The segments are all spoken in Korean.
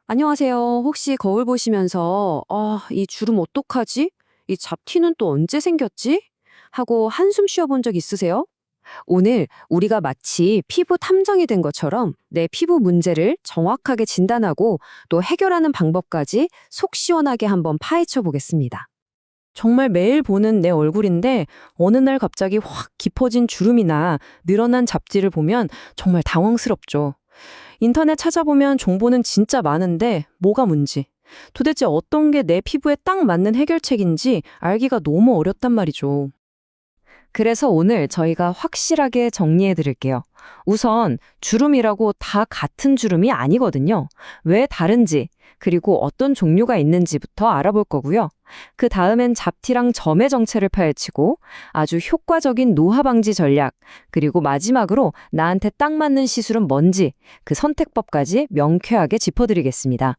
안녕하세요. 혹시 거울 보시면서 이 주름 어떡하지? 이 잡티는 또 언제 생겼지? 하고 한숨 쉬어본 적 있으세요? 오늘 우리가 마치 피부 탐정이 된 것처럼 내 피부 문제를 정확하게 진단하고 또 해결하는 방법까지 속 시원하게 한번 파헤쳐 보겠습니다. 정말 매일 보는 내 얼굴인데 어느 날 갑자기 확 깊어진 주름이나 늘어난 잡티를 보면 정말 당황스럽죠. 인터넷 찾아보면 정보는 진짜 많은데 뭐가 문제? 도대체 어떤 게 내 피부에 딱 맞는 해결책인지 알기가 너무 어렵단 말이죠. 그래서 오늘 저희가 확실하게 정리해 드릴게요. 우선 주름이라고 다 같은 주름이 아니거든요. 왜 다른지, 그리고 어떤 종류가 있는지부터 알아볼 거고요. 그 다음엔 잡티랑 점의 정체를 파헤치고 아주 효과적인 노화 방지 전략, 그리고 마지막으로 나한테 딱 맞는 시술은 뭔지 그 선택법까지 명쾌하게 짚어드리겠습니다.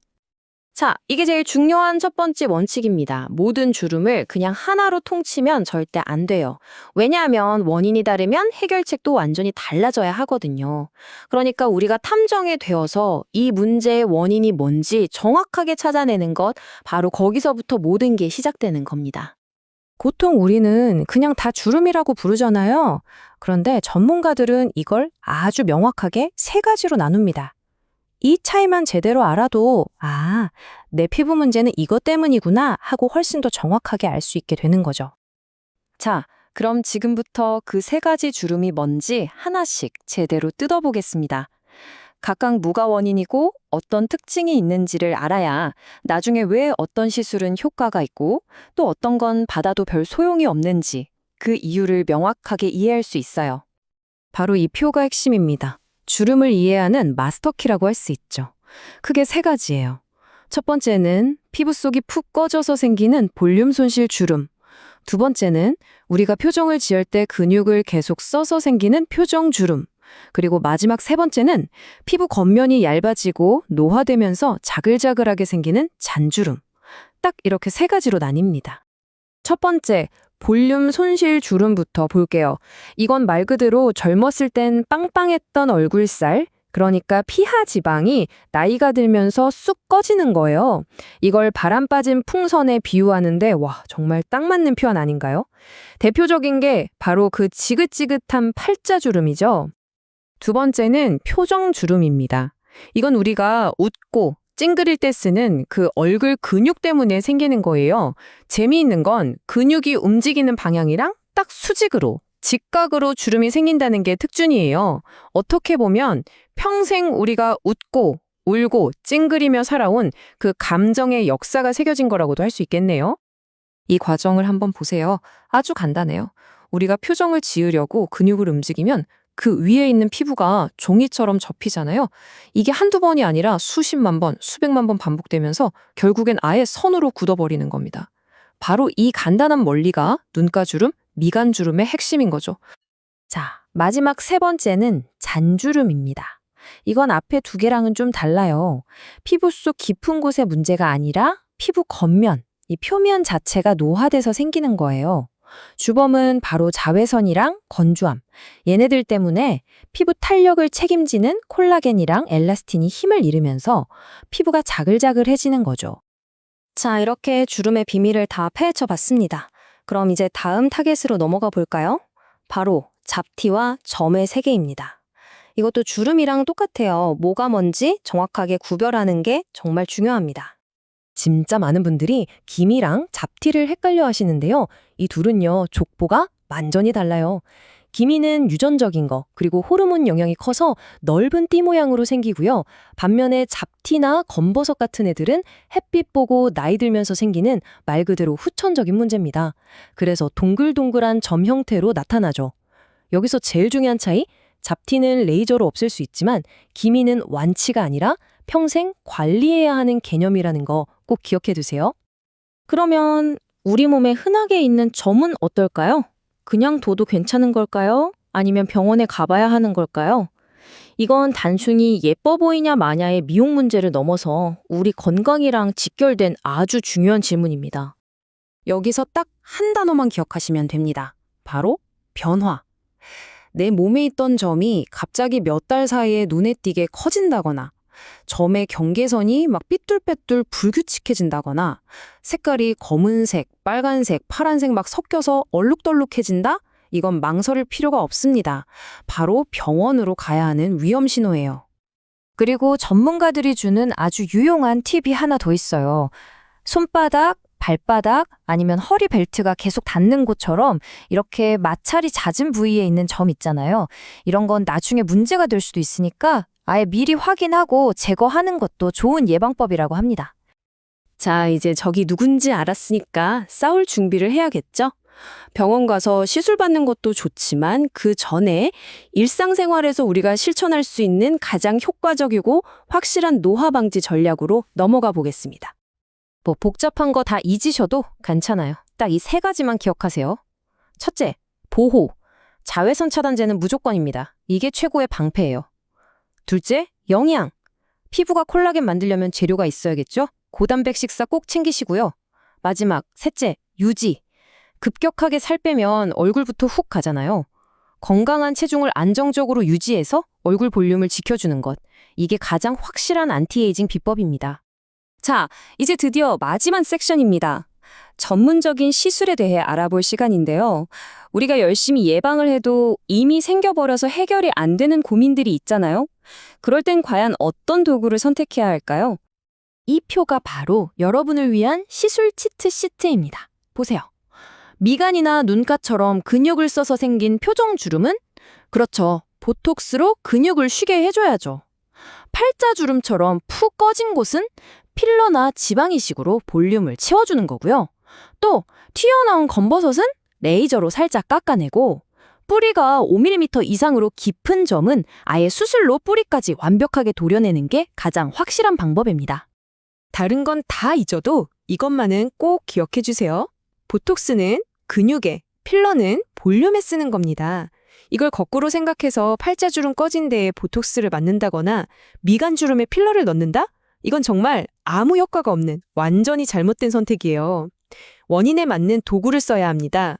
자, 이게 제일 중요한 첫 번째 원칙입니다. 모든 주름을 그냥 하나로 통치면 절대 안 돼요. 왜냐하면 원인이 다르면 해결책도 완전히 달라져야 하거든요. 그러니까 우리가 탐정에 되어서 이 문제의 원인이 뭔지 정확하게 찾아내는 것, 바로 거기서부터 모든 게 시작되는 겁니다. 보통 우리는 그냥 다 주름이라고 부르잖아요. 그런데 전문가들은 이걸 아주 명확하게 세 가지로 나눕니다. 이 차이만 제대로 알아도, 내 피부 문제는 이것 때문이구나 하고 훨씬 더 정확하게 알 수 있게 되는 거죠. 자, 그럼 지금부터 그 세 가지 주름이 뭔지 하나씩 제대로 뜯어보겠습니다. 각각 뭐가 원인이고 어떤 특징이 있는지를 알아야 나중에 왜 어떤 시술은 효과가 있고 또 어떤 건 받아도 별 소용이 없는지 그 이유를 명확하게 이해할 수 있어요. 바로 이 표가 핵심입니다. 주름을 이해하는 마스터키라고 할 수 있죠. 크게 세 가지예요. 첫 번째는 피부 속이 푹 꺼져서 생기는 볼륨 손실 주름. 두 번째는 우리가 표정을 지을 때 근육을 계속 써서 생기는 표정 주름. 그리고 마지막 세 번째는 피부 겉면이 얇아지고 노화되면서 자글자글하게 생기는 잔주름. 딱 이렇게 세 가지로 나뉩니다. 첫 번째, 볼륨 손실 주름부터 볼게요. 이건 말 그대로 젊었을 땐 빵빵했던 얼굴살, 그러니까 피하 지방이 나이가 들면서 쑥 꺼지는 거예요. 이걸 바람 빠진 풍선에 비유하는데 와, 정말 딱 맞는 표현 아닌가요? 대표적인 게 바로 그 지긋지긋한 팔자주름이죠. 두 번째는 표정주름입니다. 이건 우리가 웃고 찡그릴 때 쓰는 그 얼굴 근육 때문에 생기는 거예요. 재미있는 건 근육이 움직이는 방향이랑 딱 수직으로, 직각으로 주름이 생긴다는 게 특징이에요. 어떻게 보면 평생 우리가 웃고 울고 찡그리며 살아온 그 감정의 역사가 새겨진 거라고도 할 수 있겠네요. 이 과정을 한번 보세요. 아주 간단해요. 우리가 표정을 지으려고 근육을 움직이면 그 위에 있는 피부가 종이처럼 접히잖아요. 이게 한두 번이 아니라 수십만 번, 수백만 번 반복되면서 결국엔 아예 선으로 굳어버리는 겁니다. 바로 이 간단한 원리가 눈가주름, 미간주름의 핵심인 거죠. 자, 마지막 세 번째는 잔주름입니다. 이건 앞에 두 개랑은 좀 달라요. 피부 속 깊은 곳의 문제가 아니라 피부 겉면, 이 표면 자체가 노화돼서 생기는 거예요. 주범은 바로 자외선이랑 건조함. 얘네들 때문에 피부 탄력을 책임지는 콜라겐이랑 엘라스틴이 힘을 잃으면서 피부가 자글자글해지는 거죠. 자, 이렇게 주름의 비밀을 다 파헤쳐 봤습니다. 그럼 이제 다음 타겟으로 넘어가 볼까요? 바로 잡티와 점의 세계입니다. 이것도 주름이랑 똑같아요. 뭐가 뭔지 정확하게 구별하는 게 정말 중요합니다. 진짜 많은 분들이 기미랑 잡티를 헷갈려 하시는데요. 이 둘은요, 족보가 완전히 달라요. 기미는 유전적인 거, 그리고 호르몬 영향이 커서 넓은 띠 모양으로 생기고요. 반면에 잡티나 검버섯 같은 애들은 햇빛 보고 나이 들면서 생기는 말 그대로 후천적인 문제입니다. 그래서 동글동글한 점 형태로 나타나죠. 여기서 제일 중요한 차이, 잡티는 레이저로 없앨 수 있지만 기미는 완치가 아니라 평생 관리해야 하는 개념이라는 거 꼭 기억해 두세요. 그러면 우리 몸에 흔하게 있는 점은 어떨까요? 그냥 둬도 괜찮은 걸까요? 아니면 병원에 가봐야 하는 걸까요? 이건 단순히 예뻐 보이냐 마냐의 미용 문제를 넘어서 우리 건강이랑 직결된 아주 중요한 질문입니다. 여기서 딱 한 단어만 기억하시면 됩니다. 바로 변화. 내 몸에 있던 점이 갑자기 몇 달 사이에 눈에 띄게 커진다거나 점의 경계선이 막 삐뚤빼뚤 불규칙해진다거나 색깔이 검은색, 빨간색, 파란색 막 섞여서 얼룩덜룩해진다? 이건 망설일 필요가 없습니다. 바로 병원으로 가야 하는 위험 신호예요. 그리고 전문가들이 주는 아주 유용한 팁이 하나 더 있어요. 손바닥, 발바닥 아니면 허리 벨트가 계속 닿는 곳처럼 이렇게 마찰이 잦은 부위에 있는 점 있잖아요. 이런 건 나중에 문제가 될 수도 있으니까 아예 미리 확인하고 제거하는 것도 좋은 예방법이라고 합니다. 자, 이제 적이 누군지 알았으니까 싸울 준비를 해야겠죠? 병원 가서 시술 받는 것도 좋지만 그 전에 일상생활에서 우리가 실천할 수 있는 가장 효과적이고 확실한 노화 방지 전략으로 넘어가 보겠습니다. 뭐 복잡한 거 다 잊으셔도 괜찮아요. 딱 이 세 가지만 기억하세요. 첫째, 보호. 자외선 차단제는 무조건입니다. 이게 최고의 방패예요. 둘째, 영양. 피부가 콜라겐 만들려면 재료가 있어야겠죠? 고단백 식사 꼭 챙기시고요. 마지막, 셋째, 유지. 급격하게 살 빼면 얼굴부터 훅 가잖아요. 건강한 체중을 안정적으로 유지해서 얼굴 볼륨을 지켜주는 것. 이게 가장 확실한 안티에이징 비법입니다. 자, 이제 드디어 마지막 섹션입니다. 전문적인 시술에 대해 알아볼 시간인데요. 우리가 열심히 예방을 해도 이미 생겨버려서 해결이 안 되는 고민들이 있잖아요. 그럴 땐 과연 어떤 도구를 선택해야 할까요? 이 표가 바로 여러분을 위한 시술 치트 시트입니다. 보세요. 미간이나 눈가처럼 근육을 써서 생긴 표정주름은? 그렇죠. 보톡스로 근육을 쉬게 해줘야죠. 팔자주름처럼 푹 꺼진 곳은 필러나 지방 이식으로 볼륨을 채워주는 거고요. 또 튀어나온 검버섯은 레이저로 살짝 깎아내고 뿌리가 5mm 이상으로 깊은 점은 아예 수술로 뿌리까지 완벽하게 도려내는 게 가장 확실한 방법입니다. 다른 건 다 잊어도 이것만은 꼭 기억해 주세요. 보톡스는 근육에, 필러는 볼륨에 쓰는 겁니다. 이걸 거꾸로 생각해서 팔자주름 꺼진 데에 보톡스를 맞는다거나 미간주름에 필러를 넣는다? 이건 정말 아무 효과가 없는 완전히 잘못된 선택이에요. 원인에 맞는 도구를 써야 합니다.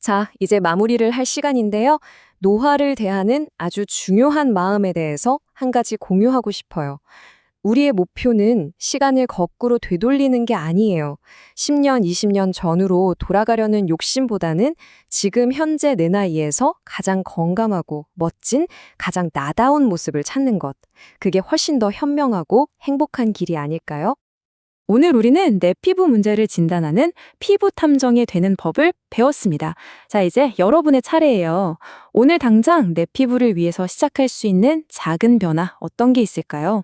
자, 이제 마무리를 할 시간인데요. 노화를 대하는 아주 중요한 마음에 대해서 한 가지 공유하고 싶어요. 우리의 목표는 시간을 거꾸로 되돌리는 게 아니에요. 10년, 20년 전으로 돌아가려는 욕심보다는 지금 현재 내 나이에서 가장 건강하고 멋진, 가장 나다운 모습을 찾는 것. 그게 훨씬 더 현명하고 행복한 길이 아닐까요? 오늘 우리는 내 피부 문제를 진단하는 피부 탐정이 되는 법을 배웠습니다. 자, 이제 여러분의 차례예요. 오늘 당장 내 피부를 위해서 시작할 수 있는 작은 변화 어떤 게 있을까요?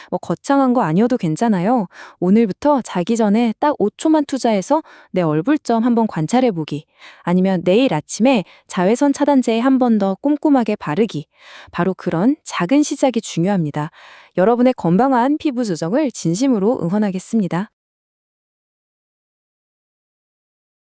뭐 거창한 거 아니어도 괜찮아요. 오늘부터 자기 전에 딱 5초만 투자해서 내 얼굴점 한번 관찰해보기. 아니면 내일 아침에 자외선 차단제 한 번 더 꼼꼼하게 바르기. 바로 그런 작은 시작이 중요합니다. 여러분의 건강한 피부 조정을 진심으로 응원하겠습니다.